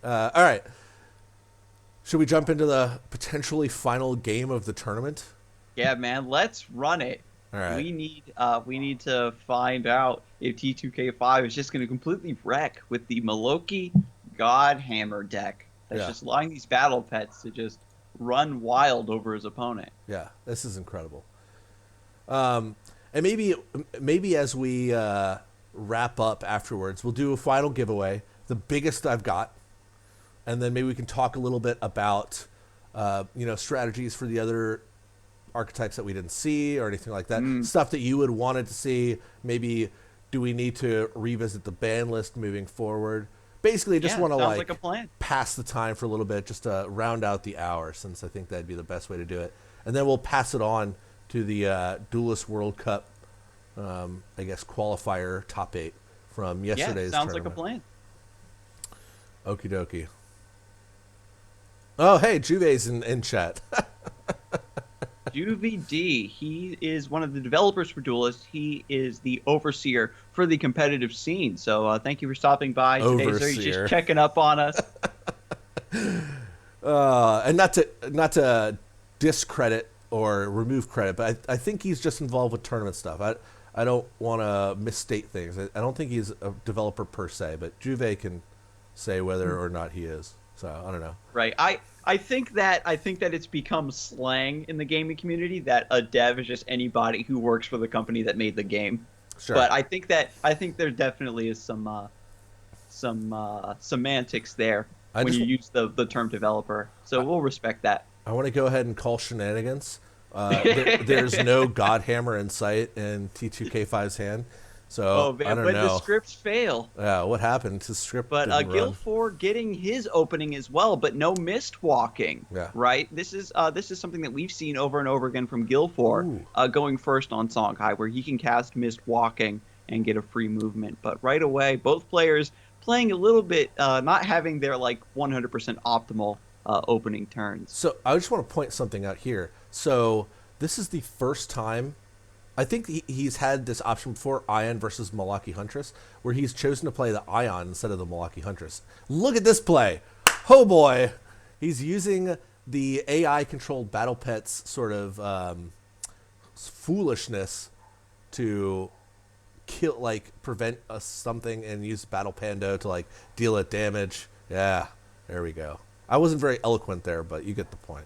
All right. Should we jump into the potentially final game of the tournament? Yeah, man, let's run it. All right. We need to find out if T2K5 is just going to completely wreck with the Maloki Godhammer deck that's Yeah. just allowing these battle pets to just run wild over his opponent. Yeah. This is incredible. Um, and maybe as we wrap up afterwards, we'll do a final giveaway, the biggest I've got, and then maybe we can talk a little bit about strategies for the other archetypes that we didn't see or anything like that. Mm, Stuff that you would wanted to see. Maybe do we need to revisit the ban list moving forward? Basically, just yeah, want to sounds like a like plan. pass the time for a little bit, just to round out the hour, since I think that'd be the best way to do it. And then we'll pass it on to the Duelyst World Cup, I guess, qualifier top 8 from Yeah, yesterday's sounds like a tournament. plan. Okie dokie. Oh, hey, Juve's in chat. Juvie D, he is one of the developers for Duelist. He is the overseer for the competitive scene. So thank you for stopping by today, sir. He's just Overseer. checking up on us. And not to discredit or remove credit, but I think he's just involved with tournament stuff. I don't want to misstate things. I don't think he's a developer per se, but Juve can say whether or not he is. So I don't know. Right. I think that it's become slang in the gaming community that a dev is just anybody who works for the company that made the game. Sure. But I think there definitely is some semantics there I when just you use the term developer. So we'll respect that. I want to go ahead and call shenanigans. There's no Godhammer in sight in T2K5's hand, Oh so I man, don't when the know. scripts fail. Yeah, what happened? His script But didn't run. Gil4 getting his opening as well, but no mist walking. Yeah. Right. This is something that we've seen over and over again from Gil4, Ooh. going first on Songhai, where he can cast mist walking and get a free movement. But right away, both players playing a little bit, not having their like 100% optimal opening turns. So I just want to point something out here. So this is the first time I think he's had this option before, Ion versus Malaki Huntress, where he's chosen to play the Ion instead of the Malaki Huntress. Look at this play. Oh boy. He's using the AI controlled battle pets sort of foolishness to kill, like prevent something, and use Battle Pando to like deal it damage. Yeah, there we go. I wasn't very eloquent there, but you get the point.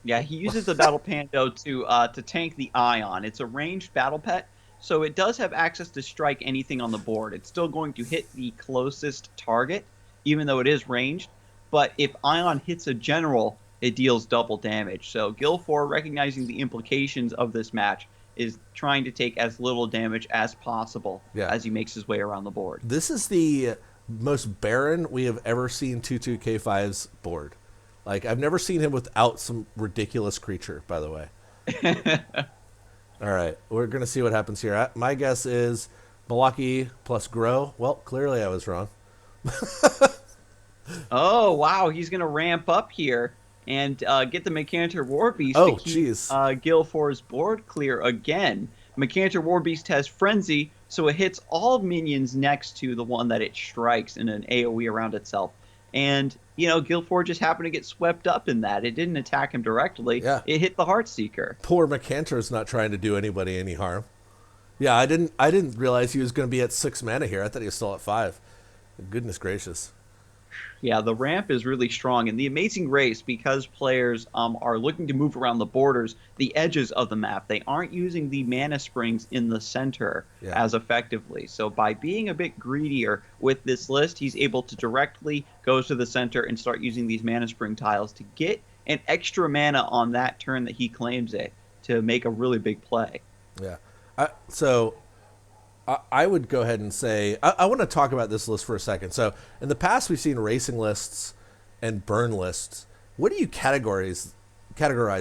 Yeah, he uses the Battle Pando to tank the Ion. It's a ranged battle pet, so it does have access to strike anything on the board. It's still going to hit the closest target, even though it is ranged. But if Ion hits a general, it deals double damage. So Gil4, recognizing the implications of this match, is trying to take as little damage as possible Yeah. as he makes his way around the board. This is the most barren we have ever seen 22K5's board. Like, I've never seen him without some ridiculous creature, by the way. All right, we're going to see what happens here. My guess is Malaki plus Grow. Well, clearly I was wrong. Oh, wow, he's going to ramp up here and get the Mechanter Warbeast Oh, to keep jeez. Gil4's board clear again. Mechanter Warbeast has Frenzy, so it hits all minions next to the one that it strikes in an AoE around itself. And, Gil4 just happened to get swept up in that. It didn't attack him directly. Yeah. It hit the Heartseeker. Poor Mechanter's not trying to do anybody any harm. Yeah, I didn't realize he was going to be at 6 mana here. I thought he was still at 5. Goodness gracious. Yeah, the ramp is really strong. And the Amazing Race, because players are looking to move around the borders, the edges of the map, they aren't using the mana springs in the center Yeah. as effectively. So by being a bit greedier with this list, he's able to directly go to the center and start using these mana spring tiles to get an extra mana on that turn that he claims it to make a really big play. Yeah. I would go ahead and say I want to talk about this list for a second. So in the past, we've seen racing lists and burn lists. What do you categorize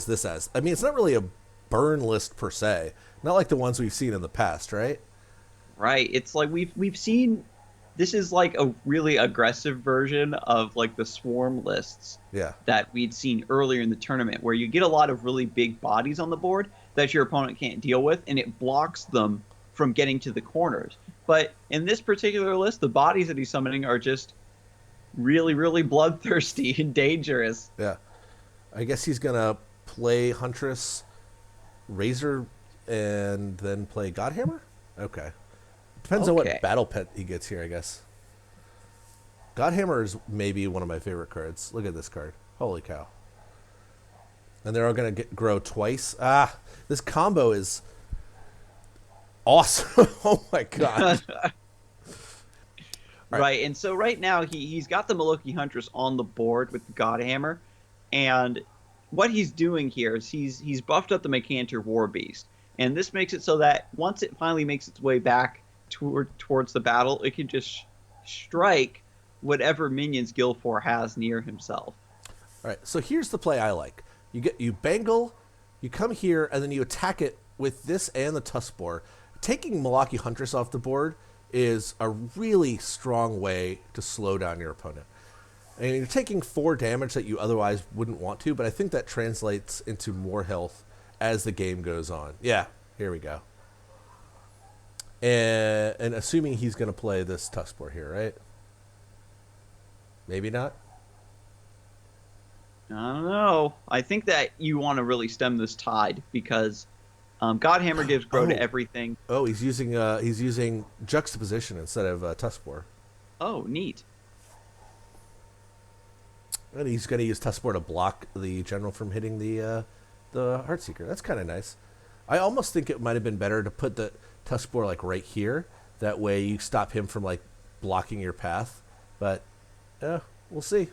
this as? I mean, it's not really a burn list per se, not like the ones we've seen in the past, right? Right. It's like we've seen this is like a really aggressive version of like the swarm lists Yeah. that we'd seen earlier in the tournament, where you get a lot of really big bodies on the board that your opponent can't deal with, and it blocks them from getting to the corners. But in this particular list, the bodies that he's summoning are just really, really bloodthirsty and dangerous. Yeah. I guess he's gonna play Huntress, Razor, and then play Godhammer. Okay. Depends on what Okay. battle pet he gets here, I guess. Godhammer is maybe one of my favorite cards. Look at this card. Holy cow. And they're all going to grow twice. This combo is awesome. Oh my god. Right, and so right now he's got the Maloki Huntress on the board with the Godhammer, and what he's doing here is he's buffed up the Mycantor War Beast, and this makes it so that once it finally makes its way back towards the battle, it can just strike whatever minions Gil4 has near himself. All right, so here's the play I like. You bangle, you come here, and then you attack it with this and the Tuskboar. Taking Malaki Huntress off the board is a really strong way to slow down your opponent. And you're taking 4 damage that you otherwise wouldn't want to, but I think that translates into more health as the game goes on. Yeah, here we go. And assuming he's going to play this Tuskboar here, right? Maybe not. I don't know. I think that you want to really stem this tide because Godhammer gives grow to everything. Oh, he's using juxtaposition instead of Tuskboar. Oh, neat. And he's going to use Tuskboar to block the general from hitting the Heartseeker. That's kind of nice. I almost think it might have been better to put the Tuskboar like right here. That way you stop him from like blocking your path. But we'll see.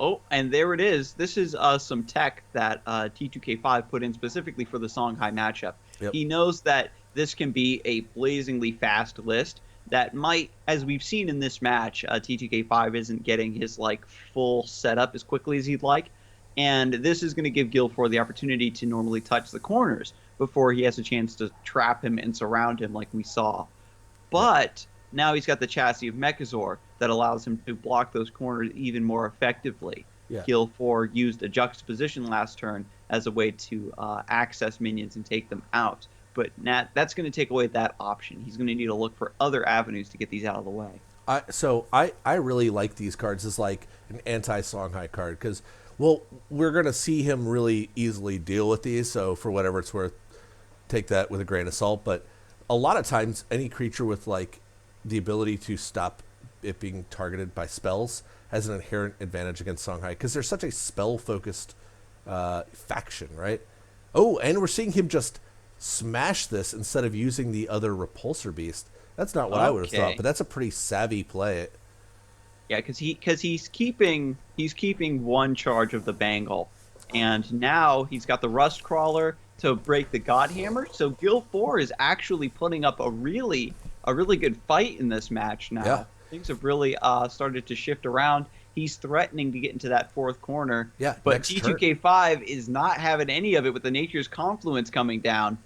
Oh, and there it is. This is some tech that T2K5 put in specifically for the Songhai matchup. Yep. He knows that this can be a blazingly fast list that might, as we've seen in this match, T2K5 isn't getting his like full setup as quickly as he'd like. And this is going to give Gil4 the opportunity to normally touch the corners before he has a chance to trap him and surround him like we saw. But now he's got the chassis of Mechazor that allows him to block those corners even more effectively. Yeah. Gil4 used a juxtaposition last turn as a way to access minions and take them out. But that's going to take away that option. He's going to need to look for other avenues to get these out of the way. I really like these cards as like an anti-Songhai card because, well, we're going to see him really easily deal with these. So for whatever it's worth, take that with a grain of salt. But a lot of times, any creature with like the ability to stop it being targeted by spells has an inherent advantage against Songhai because they're such a spell-focused faction, right? Oh, and we're seeing him just smash this instead of using the other Repulsor Beast. That's not what I would have thought, but that's a pretty savvy play. Yeah, because he's keeping one charge of the Bangle, and now he's got the Rust Crawler to break the Godhammer. So Gil4 is actually putting up a really good fight in this match now. Yeah. Things have really started to shift around. He's threatening to get into that fourth corner. Yeah, but T2K5 is not having any of it with the Nature's Confluence coming down.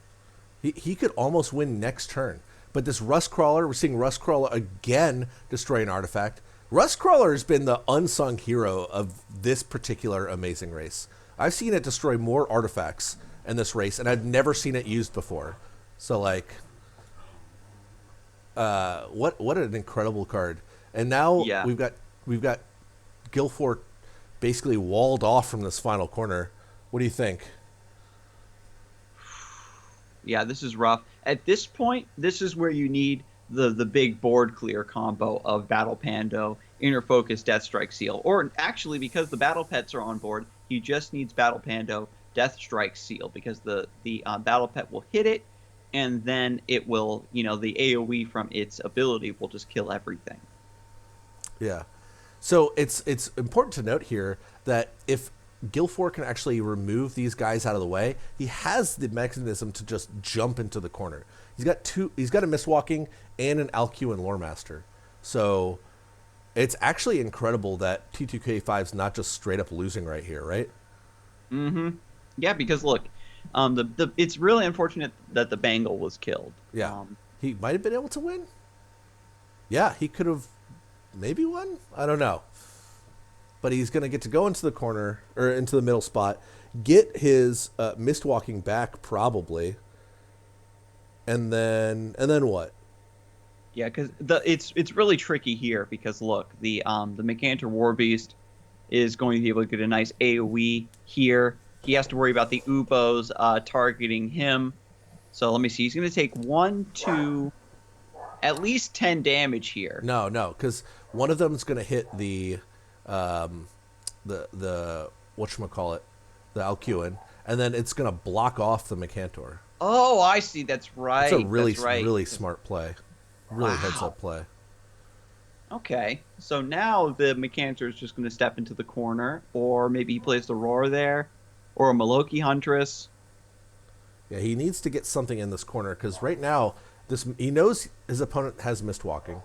He could almost win next turn. But this Rust Crawler, we're seeing Rust Crawler again destroy an artifact. Rust Crawler has been the unsung hero of this particular Amazyng race. I've seen it destroy more artifacts in this race, and I've never seen it used before. So, like, what an incredible card. And now we've got Gil4 basically walled off from this final corner. What do you think? Yeah, this is rough. At this point, this is where you need the big board clear combo of Battle Pando, Inner Focus, Death Strike Seal. Or actually, because the Battle Pets are on board, he just needs Battle Pando, Death Strike Seal, because the Battle Pet will hit it, and then it will, the AoE from its ability will just kill everything. Yeah. So it's important to note here that if Gil4 can actually remove these guys out of the way, he has the mechanism to just jump into the corner. He's got a Mistwalking and an Alcuin Loremaster. So it's actually incredible that T2K5 is not just straight up losing right here, right? Mm-hmm. Yeah, because look, it's really unfortunate that the Bangle was killed. Yeah. He might have been able to win. Yeah, he could have maybe won. I don't know. But he's going to get to go into the corner or into the middle spot, get his Mistwalking back probably, and then what? Yeah, because it's really tricky here because look, the Mechantor Warbeast is going to be able to get a nice AoE here. He has to worry about the Ubos targeting him. So let me see. He's going to take 1, 2, at least 10 damage here. No, no, because one of them is going to hit um, the whatchamacallit, the Alcuin, and then it's going to block off the Mechantor. Oh, I see. That's It's a right. really, That's right. really smart play. Really heads Wow. up play. Okay. So now the Mechantor is just going to step into the corner, or maybe he plays the Roar there, or a Maloki Huntress. Yeah, he needs to get something in this corner because right now, he knows his opponent has mist walking,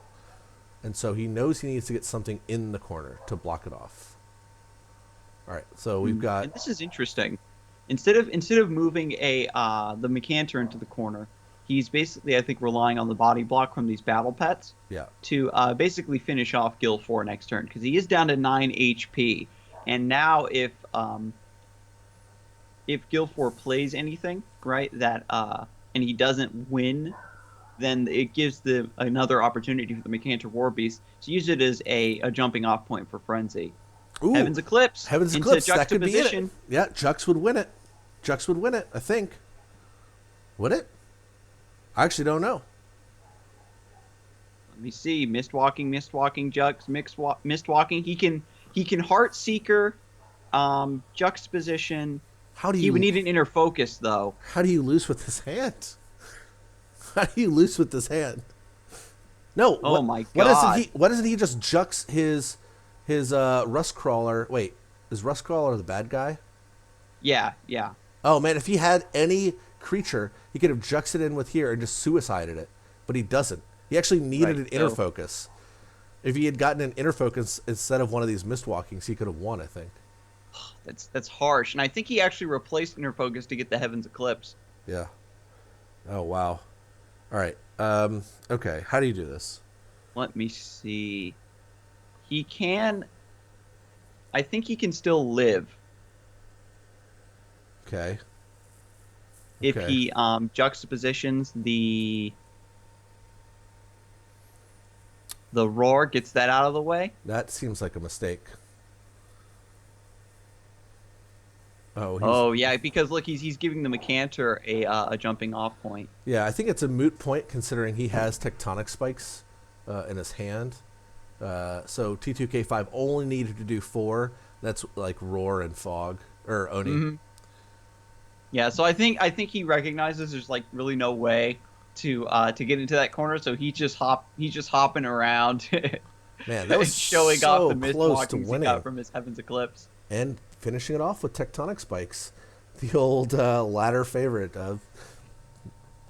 and so he knows he needs to get something in the corner to block it off. All right, so we've got And this is interesting. Instead of moving the Mechantor into the corner, he's basically I think relying on the body block from these battle pets yeah. to basically finish off Gil4 next turn because he is down to 9 HP. And now if Gil4 plays anything right that and he doesn't win, then it gives another opportunity for the Mechantor Warbeast to use it as a jumping off point for Frenzy. Ooh, Heaven's Eclipse Heaven's into Eclipse. That could be it. juxtaposition. Yeah, Jux would win it. Jux would win it. I think. Would it? I actually don't know. Let me see. Mistwalking, Jux, Mistwalking. He can Heart Seeker, Juxtaposition. How do He you? would need an inner focus though. How do you lose with this hand? How do you lose with this hand? No. Oh my What God. doesn't he? What doesn't he just Jux his Rust Crawler? Wait, is Rust Crawler the bad guy? Yeah, yeah. Oh man, if he had any creature, he could have Juxed it in with here and just suicided it, but he doesn't. He actually needed Right, an inner so- focus. If he had gotten an inner focus instead of one of these mistwalkings, he could have won. I think. That's harsh. And I think he actually replaced inner focus to get the Heaven's Eclipse. Yeah. Oh wow. All right. Okay. How do you do this? Let me see. He can. I think he can still live Okay. if Okay. he juxtapositions the roar, gets that out of the way. That seems like a mistake. Oh, Oh yeah, because look, he's giving the Mechantor a jumping off point. yeah. I think it's a moot point considering he has tectonic spikes in his hand. So T2K5 only needed to do 4. That's like Roar and Fog or Oni. Mm-hmm. Yeah, so I think he recognizes there's like really no way to get into that corner, so he's just hopping around, Man, that was showing so off the mist close to walkings he winning. got from his Heaven's Eclipse. And finishing it off with tectonic spikes, the old ladder favorite of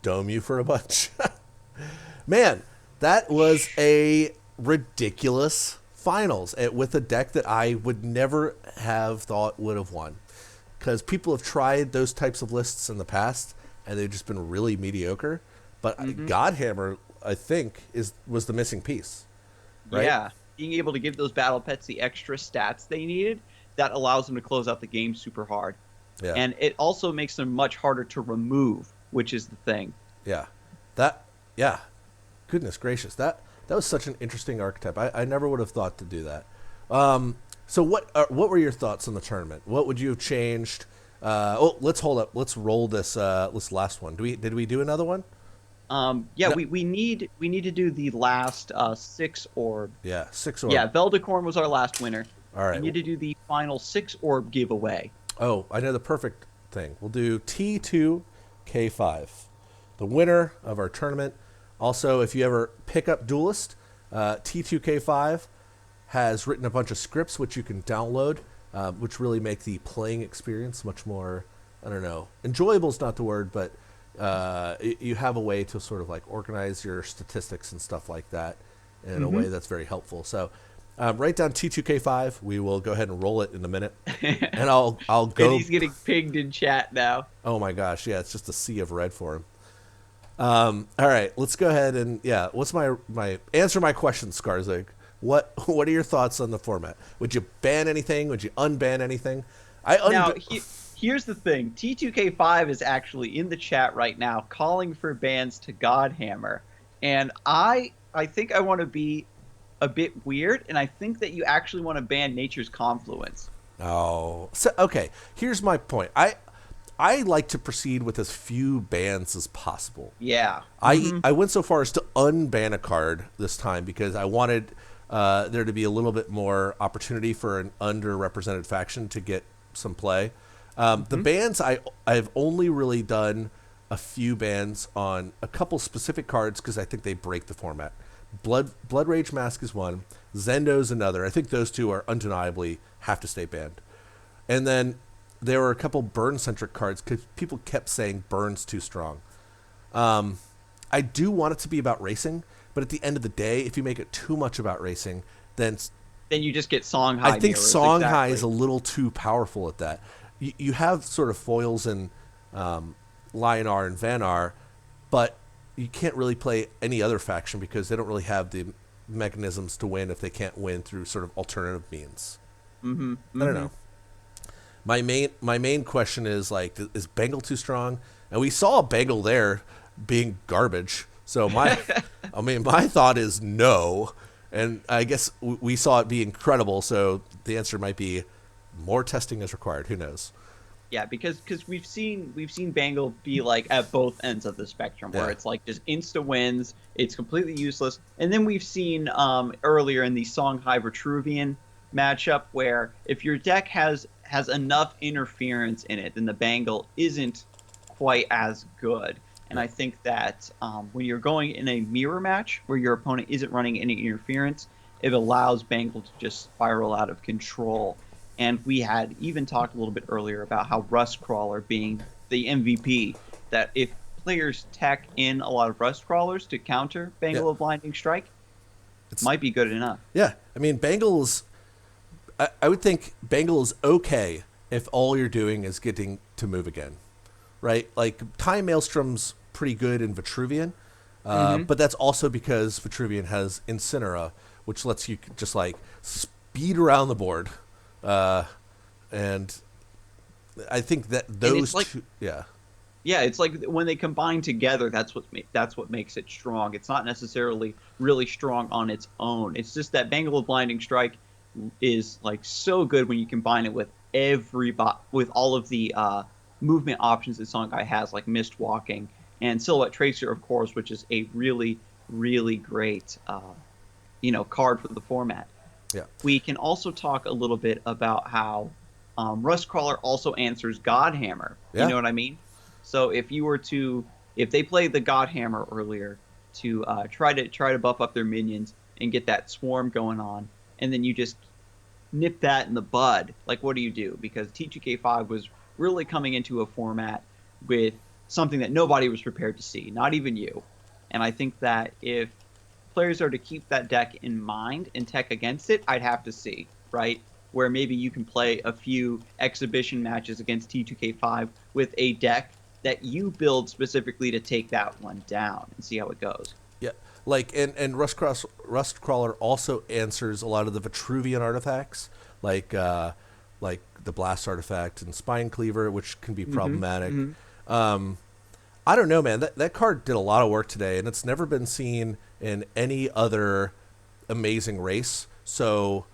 dome you for a bunch. Man, that was a ridiculous finals with a deck that I would never have thought would have won. Because people have tried those types of lists in the past, and they've just been really mediocre. But Godhammer, I think, was the missing piece. Right? Yeah, being able to give those battle pets the extra stats they needed, that allows them to close out the game super hard. Yeah. And it also makes them much harder to remove, which is the thing. Yeah. Yeah. Goodness gracious. That was such an interesting archetype. I never would have thought to do that. So what were your thoughts on the tournament? What would you have changed? Let's hold up. Let's roll this last one. Did we do another one? Yeah, No. we need to do the last 6 orb. Yeah, 6 orb. Yeah, Veldecorn was our last winner. All right. We need to do the final 6 orb giveaway. Oh, I know the perfect thing. We'll do T2K5, the winner of our tournament. Also, if you ever pick up Duelyst, T2K5 has written a bunch of scripts which you can download, which really make the playing experience much more, I don't know, enjoyable is not the word, but you have a way to sort of like organize your statistics and stuff like that in a way that's very helpful. So write down T2K5. We will go ahead and roll it in a minute, and I'll go. And he's getting pinged in chat now. Oh my gosh, yeah, it's just a sea of red for him. All right, let's go ahead and what's my answer my question, Skarzig. What are your thoughts on the format? Would you ban anything? Would you unban anything? Here's the thing. T2K5 is actually in the chat right now calling for bans to Godhammer. And I I want to be a bit weird, and I think that you actually want to ban Nature's Confluence. Oh, so okay. Here's my point. I like to proceed with as few bans as possible. Yeah. I went so far as to unban a card this time because I wanted there to be a little bit more opportunity for an underrepresented faction to get some play. The bans I've only really done a few bans on a couple specific cards because I think they break the format. Blood Rage Mask is one. Zendo's another. I think those two are undeniably have to stay banned. And then there were a couple burn-centric cards because people kept saying burn's too strong. I do want it to be about racing, but at the end of the day, if you make it too much about racing, then Then you just get Songhai I think mirrors, Songhai exactly. is a little too powerful at that. You have sort of foils in Lionar and Vanar, but you can't really play any other faction because they don't really have the mechanisms to win if they can't win through sort of alternative means. I don't know. My main question is like, is Bengal too strong? And we saw Bengal there being garbage. So my thought is no. And I guess we saw it be incredible. So the answer might be more testing is required. Who knows? Yeah, because we've seen Bangle be like at both ends of the spectrum, where Yeah. it's like just insta wins, it's completely useless, and then we've seen earlier in the Songhai Vitruvian matchup where if your deck has enough interference in it, then the Bangle isn't quite as good. And I think that when you're going in a mirror match where your opponent isn't running any interference, it allows Bangle to just spiral out of control. And we had even talked a little bit earlier about how Rustcrawler being the MVP, that if players tech in a lot of Rustcrawlers to counter Yeah. Bangle of Blinding Strike, It's might be good enough. Yeah. I mean, Bengals. I would think Bengal is okay if all you're doing is getting to move again, right? Like Time Maelstrom's pretty good in Vitruvian, but that's also because Vitruvian has Incinera, which lets you just like speed around the board, and I think that And those it's like, two, yeah, yeah, it's like when they combine together, that's what makes it strong. It's not necessarily really strong on its own. It's just that Bangle of Blinding Strike is like so good when you combine it with with all of the movement options that Songhai has, like Mist Walking and Silhouette Tracer, of course, which is a really really great card for the format. yeah, We can also talk a little bit about how Rustcrawler also answers Godhammer. You yeah, know what I mean? So if they play the Godhammer earlier to try to buff up their minions and get that swarm going on, and then you just nip that in the bud, like what do you do? Because T2K5 was really coming into a format with something that nobody was prepared to see, not even you. And I think that if players are to keep that deck in mind and tech against it, I'd have to see, right? Where maybe you can play a few exhibition matches against T2K5 with a deck that you build specifically to take that one down and see how it goes. yeah. Like and Rustcrawler also answers a lot of the Vitruvian artifacts, like the Blast artifact and Spine Cleaver, which can be problematic. I don't know, man. That card did a lot of work today, and it's never been seen in any other amazing race. So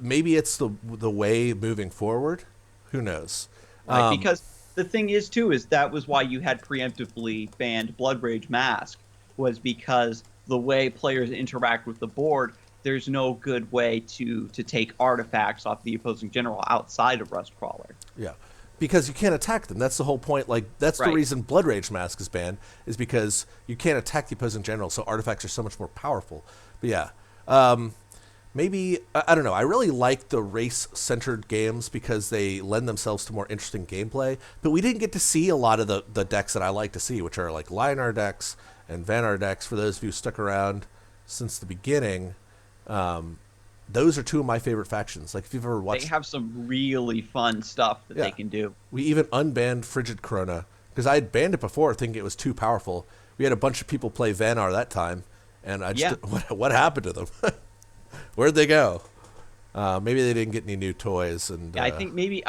maybe it's the way moving forward. Who knows? Right? Because the thing is, too, is that was why you had preemptively banned Blood Rage Mask, was because the way players interact with the board, there's no good way to take artifacts off the opposing general outside of Rustcrawler. Yeah, because you can't attack them. That's the whole point. Like that's the Right. reason Blood Rage Mask is banned, is because you can't attack the opposing general. So artifacts are so much more powerful. But yeah, maybe I don't know. I really like the race-centered games because they lend themselves to more interesting gameplay. But we didn't get to see a lot of the decks that I like to see, which are like Lionar decks and Vanar decks. For those of you who stuck around since the beginning, those are two of my favorite factions. Like if you've ever They watched, have some really fun stuff that Yeah. they can do. we even unbanned Frigid Corona because I had banned it before, thinking it was too powerful. We had a bunch of people play Vanar that time, and I just Yeah. what happened to them? Where'd they go? Maybe they didn't get any new toys, and Yeah, I think maybe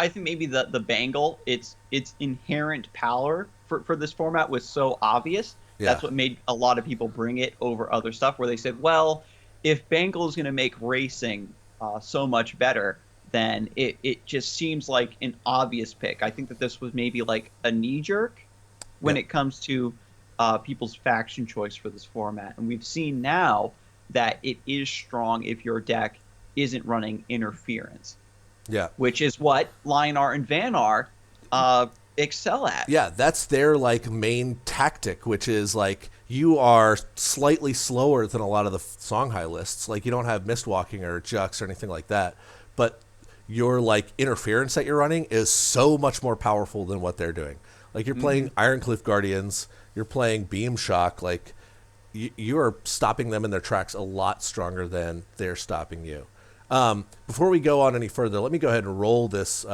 the Bangle, its inherent power for this format was so obvious Yeah. That's what made a lot of people bring it over other stuff, where they said, well, if Bengal is going to make racing so much better, then it just seems like an obvious pick. I think that this was maybe like a knee jerk when Yeah. it comes to people's faction choice for this format. And we've seen now that it is strong if your deck isn't running interference, Yeah. which is what Lionar and Vanar excel at. Yeah, that's their like main tactic, which is like you are slightly slower than a lot of the Songhai lists. Like you don't have Mistwalking or Jux or anything like that, but your like interference that you're running is so much more powerful than what they're doing. Like you're playing Ironcliff Guardians, you're playing Beam Shock, like you are stopping them in their tracks a lot stronger than they're stopping you. Before we go on any further, let me go ahead and roll this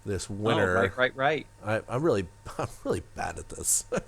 this winner. Oh, right. I'm really I'm really bad at this.